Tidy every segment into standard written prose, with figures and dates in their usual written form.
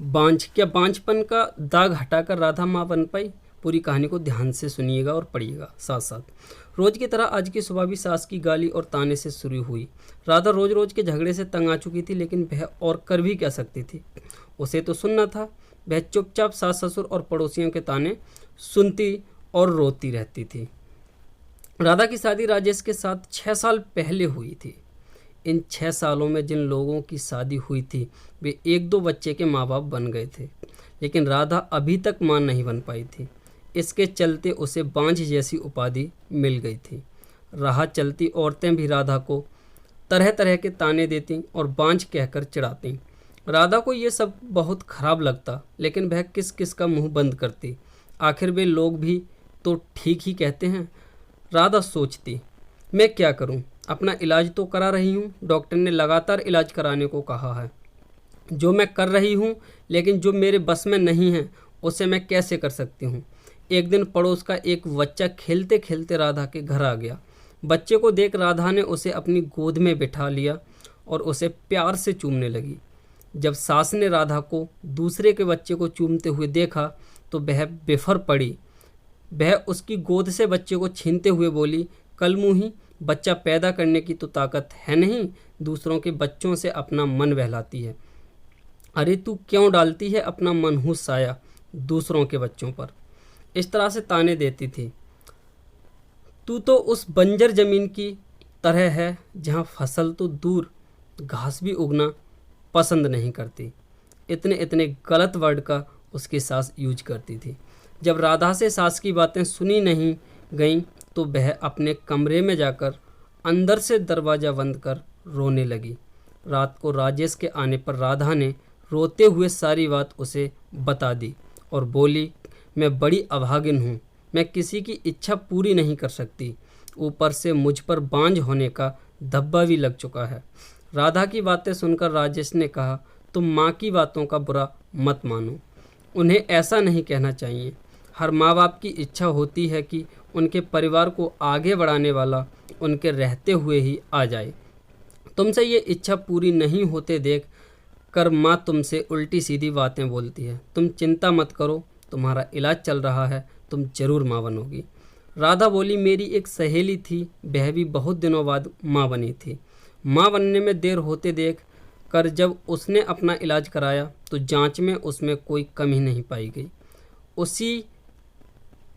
बांझ क्या बांझपन का दाग हटाकर राधा माँ बन पाई? पूरी कहानी को ध्यान से सुनिएगा और पढ़िएगा साथ साथ। रोज की तरह आज की सुबह भी सास की गाली और ताने से शुरू हुई। राधा रोज रोज के झगड़े से तंग आ चुकी थी, लेकिन वह और कर भी क्या सकती थी। उसे तो सुनना था। वह चुपचाप सास ससुर और पड़ोसियों के ताने सुनती और रोती रहती थी। राधा की शादी राजेश के साथ 6 साल पहले हुई थी। इन 6 सालों में जिन लोगों की शादी हुई थी वे एक दो बच्चे के माँ बाप बन गए थे, लेकिन राधा अभी तक माँ नहीं बन पाई थी। इसके चलते उसे बांझ जैसी उपाधि मिल गई थी। राह चलती औरतें भी राधा को तरह तरह के ताने देती और बांझ कहकर चिढ़ाती। राधा को ये सब बहुत खराब लगता, लेकिन वह किस किस का मुंह बंद करती। आखिर वे लोग भी तो ठीक ही कहते हैं। राधा सोचती, मैं क्या करूं? अपना इलाज तो करा रही हूं। डॉक्टर ने लगातार इलाज कराने को कहा है, जो मैं कर रही हूं, लेकिन जो मेरे बस में नहीं है उसे मैं कैसे कर सकती हूं। एक दिन पड़ोस का एक बच्चा खेलते खेलते राधा के घर आ गया। बच्चे को देख राधा ने उसे अपनी गोद में बिठा लिया और उसे प्यार से चूमने लगी। जब सास ने राधा को दूसरे के बच्चे को चूमते हुए देखा तो वह बेफर पड़ी। वह उसकी गोद से बच्चे को छीनते हुए बोली, कलमुही, बच्चा पैदा करने की तो ताकत है नहीं, दूसरों के बच्चों से अपना मन बहलाती है। अरे तू क्यों डालती है अपना मनहूस साया दूसरों के बच्चों पर? इस तरह से ताने देती थी। तू तो उस बंजर जमीन की तरह है जहाँ फसल तो दूर घास भी उगना पसंद नहीं करती। इतने इतने गलत वर्ड का उसकी सास यूज करती थी। जब राधा से सास की बातें सुनी नहीं गईं तो वह अपने कमरे में जाकर अंदर से दरवाज़ा बंद कर रोने लगी। रात को राजेश के आने पर राधा ने रोते हुए सारी बात उसे बता दी और बोली, मैं बड़ी अभागिन हूँ, मैं किसी की इच्छा पूरी नहीं कर सकती, ऊपर से मुझ पर बांझ होने का धब्बा भी लग चुका है। राधा की बातें सुनकर राजेश ने कहा, तुम माँ की बातों का बुरा मत मानो, उन्हें ऐसा नहीं कहना चाहिए। हर माँ बाप की इच्छा होती है कि उनके परिवार को आगे बढ़ाने वाला उनके रहते हुए ही आ जाए। तुमसे ये इच्छा पूरी नहीं होते देख कर माँ तुमसे उल्टी सीधी बातें बोलती है। तुम चिंता मत करो, तुम्हारा इलाज चल रहा है, तुम जरूर माँ बनोगी। राधा बोली, मेरी एक सहेली थी, वह भी बहुत दिनों बाद माँ बनी थी। माँ बनने में देर होते देख कर जब उसने अपना इलाज कराया तो जांच में उसमें कोई कमी नहीं पाई गई। उसी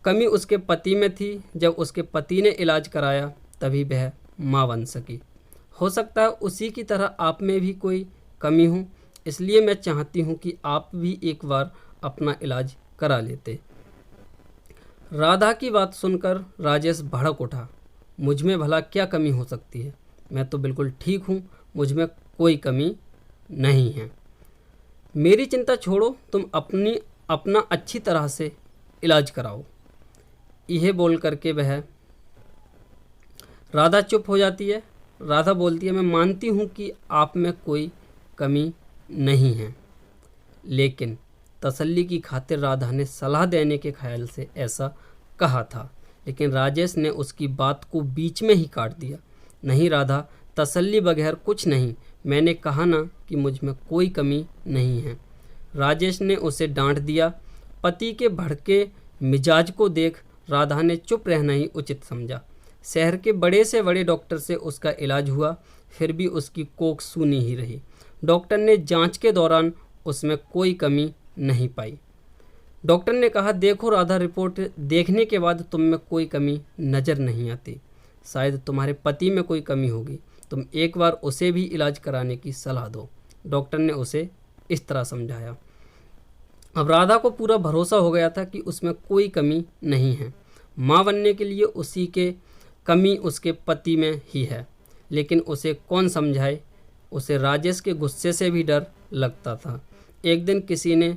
कमी उसके पति में थी। जब उसके पति ने इलाज कराया तभी वह माँ बन सकी। हो सकता है उसी की तरह आप में भी कोई कमी हो, इसलिए मैं चाहती हूँ कि आप भी एक बार अपना इलाज करा लेते। राधा की बात सुनकर राजेश भड़क उठा। मुझ में भला क्या कमी हो सकती है? मैं तो बिल्कुल ठीक हूँ, मुझ में कोई कमी नहीं है। मेरी चिंता छोड़ो, तुम अपना अच्छी तरह से इलाज कराओ। यह बोल करके वह राधा चुप हो जाती है। राधा बोलती है, मैं मानती हूँ कि आप में कोई कमी नहीं है, लेकिन तसल्ली की खातिर राधा ने सलाह देने के ख्याल से ऐसा कहा था, लेकिन राजेश ने उसकी बात को बीच में ही काट दिया। नहीं राधा, तसल्ली बगैर कुछ नहीं, मैंने कहा ना कि मुझ में कोई कमी नहीं है। राजेश ने उसे डांट दिया। पति के भड़के मिजाज को देख राधा ने चुप रहना ही उचित समझा। शहर के बड़े से बड़े डॉक्टर से उसका इलाज हुआ, फिर भी उसकी कोख सूनी ही रही। डॉक्टर ने जांच के दौरान उसमें कोई कमी नहीं पाई। डॉक्टर ने कहा, देखो राधा, रिपोर्ट देखने के बाद तुम में कोई कमी नज़र नहीं आती, शायद तुम्हारे पति में कोई कमी होगी, तुम एक बार उसे भी इलाज कराने की सलाह दो। डॉक्टर ने उसे इस तरह समझाया। अब राधा को पूरा भरोसा हो गया था कि उसमें कोई कमी नहीं है। माँ बनने के लिए उसी के कमी उसके पति में ही है, लेकिन उसे कौन समझाए। उसे राजेश के गुस्से से भी डर लगता था। एक दिन किसी ने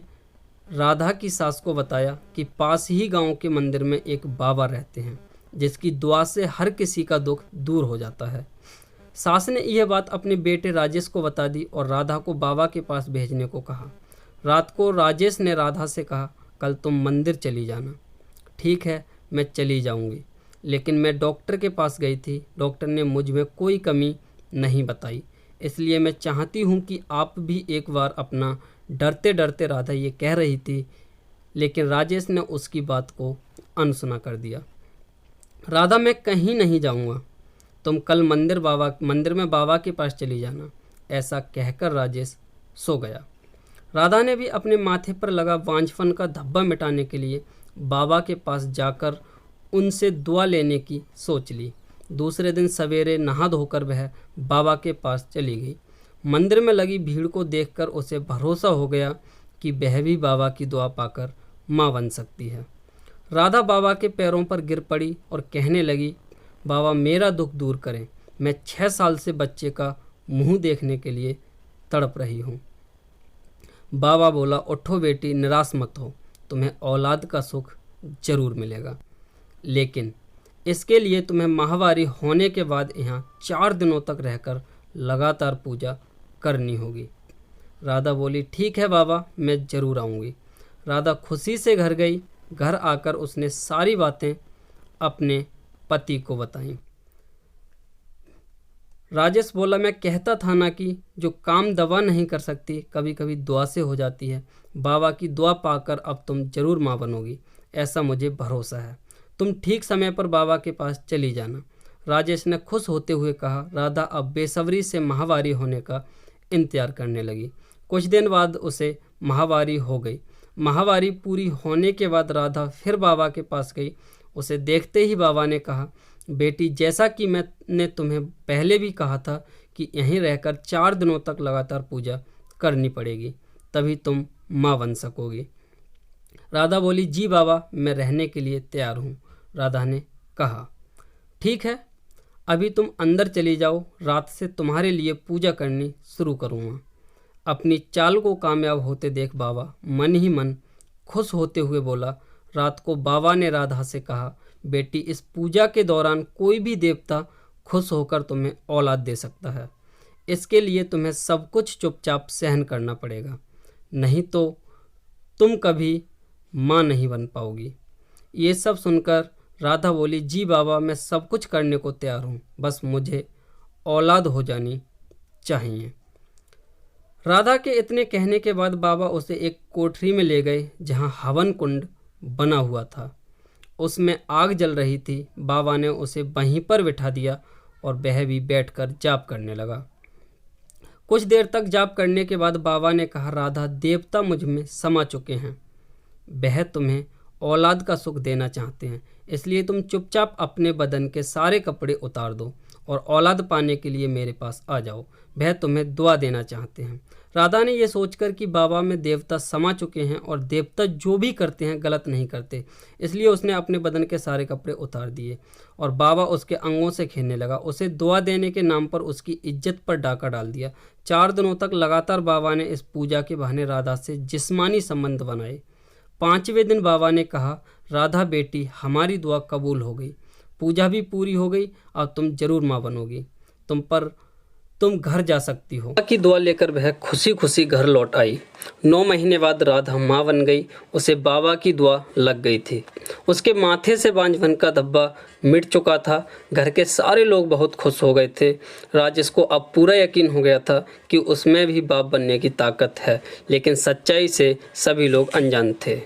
राधा की सास को बताया कि पास ही गांव के मंदिर में एक बाबा रहते हैं, जिसकी दुआ से हर किसी का दुख दूर हो जाता है। सास ने यह बात अपने बेटे राजेश को बता दी और राधा को बाबा के पास भेजने को कहा। रात को राजेश ने राधा से कहा, कल तुम मंदिर चली जाना। ठीक है, मैं चली जाऊंगी, लेकिन मैं डॉक्टर के पास गई थी, डॉक्टर ने मुझ में कोई कमी नहीं बताई, इसलिए मैं चाहती हूँ कि आप भी एक बार अपना डरते डरते राधा ये कह रही थी, लेकिन राजेश ने उसकी बात को अनसुना कर दिया। राधा, मैं कहीं नहीं जाऊंगा, तुम कल मंदिर में बाबा के पास चली जाना। ऐसा कहकर राजेश सो गया। राधा ने भी अपने माथे पर लगा बांझपन का धब्बा मिटाने के लिए बाबा के पास जाकर उनसे दुआ लेने की सोच ली। दूसरे दिन सवेरे नहा धोकर वह बाबा के पास चली गई। मंदिर में लगी भीड़ को देखकर उसे भरोसा हो गया कि वह भी बाबा की दुआ पाकर माँ बन सकती है। राधा बाबा के पैरों पर गिर पड़ी और कहने लगी, बाबा मेरा दुख दूर करें, मैं 6 साल से बच्चे का मुंह देखने के लिए तड़प रही हूँ। बाबा बोला, उठो बेटी, निराश मत हो, तुम्हें औलाद का सुख जरूर मिलेगा, लेकिन इसके लिए तुम्हें माहवारी होने के बाद यहाँ 4 दिनों तक रहकर लगातार पूजा करनी होगी। राधा बोली, ठीक है बाबा, मैं ज़रूर आऊँगी। राधा खुशी से घर गई। घर आकर उसने सारी बातें अपने पति को बताईं। राजेश बोला, मैं कहता था ना कि जो काम दवा नहीं कर सकती कभी कभी दुआ से हो जाती है। बाबा की दुआ पाकर अब तुम जरूर माँ बनोगी, ऐसा मुझे भरोसा है। तुम ठीक समय पर बाबा के पास चली जाना। राजेश ने खुश होते हुए कहा। राधा अब बेसब्री से माहवारी होने का इंतजार करने लगी। कुछ दिन बाद उसे माहवारी हो गई। माहवारी पूरी होने के बाद राधा फिर बाबा के पास गई। उसे देखते ही बाबा ने कहा, बेटी, जैसा कि मैंने तुम्हें पहले भी कहा था कि यहीं रहकर 4 दिनों तक लगातार पूजा करनी पड़ेगी, तभी तुम माँ बन सकोगी। राधा बोली, जी बाबा, मैं रहने के लिए तैयार हूँ। राधा ने कहा, ठीक है, अभी तुम अंदर चली जाओ, रात से तुम्हारे लिए पूजा करनी शुरू करूँगा। अपनी चाल को कामयाब होते देख बाबा मन ही मन खुश होते हुए बोला। रात को बाबा ने राधा से कहा, बेटी, इस पूजा के दौरान कोई भी देवता खुश होकर तुम्हें औलाद दे सकता है। इसके लिए तुम्हें सब कुछ चुपचाप सहन करना पड़ेगा, नहीं तो तुम कभी माँ नहीं बन पाओगी। ये सब सुनकर राधा बोली, जी बाबा, मैं सब कुछ करने को तैयार हूँ, बस मुझे औलाद हो जानी चाहिए। राधा के इतने कहने के बाद बाबा उसे एक कोठरी में ले गए जहाँ हवन कुंड बना हुआ था। उसमें आग जल रही थी। बाबा ने उसे वहीं पर बिठा दिया और वह भी बैठकर जाप करने लगा। कुछ देर तक जाप करने के बाद बाबा ने कहा, राधा, देवता मुझ में समा चुके हैं, वह तुम्हें औलाद का सुख देना चाहते हैं, इसलिए तुम चुपचाप अपने बदन के सारे कपड़े उतार दो और औलाद पाने के लिए मेरे पास आ जाओ, वह तुम्हें दुआ देना चाहते हैं। राधा ने यह सोचकर कि बाबा में देवता समा चुके हैं और देवता जो भी करते हैं गलत नहीं करते, इसलिए उसने अपने बदन के सारे कपड़े उतार दिए और बाबा उसके अंगों से खेलने लगा। उसे दुआ देने के नाम पर उसकी इज्जत पर डाका डाल दिया। 4 दिनों तक लगातार बाबा ने इस पूजा के बहाने राधा से जिस्मानी संबंध बनाए। 5वें दिन बाबा ने कहा, राधा बेटी, हमारी दुआ कबूल हो गई, पूजा भी पूरी हो गई, अब तुम जरूर माँ बनोगी, तुम घर जा सकती हो। की दुआ लेकर वह खुशी खुशी घर लौट आई। 9 महीने बाद राधा माँ बन गई। उसे बाबा की दुआ लग गई थी। उसके माथे से बांझपन का धब्बा मिट चुका था। घर के सारे लोग बहुत खुश हो गए थे। राजेश को अब पूरा यकीन हो गया था कि उसमें भी बाप बनने की ताकत है, लेकिन सच्चाई से सभी लोग अनजान थे।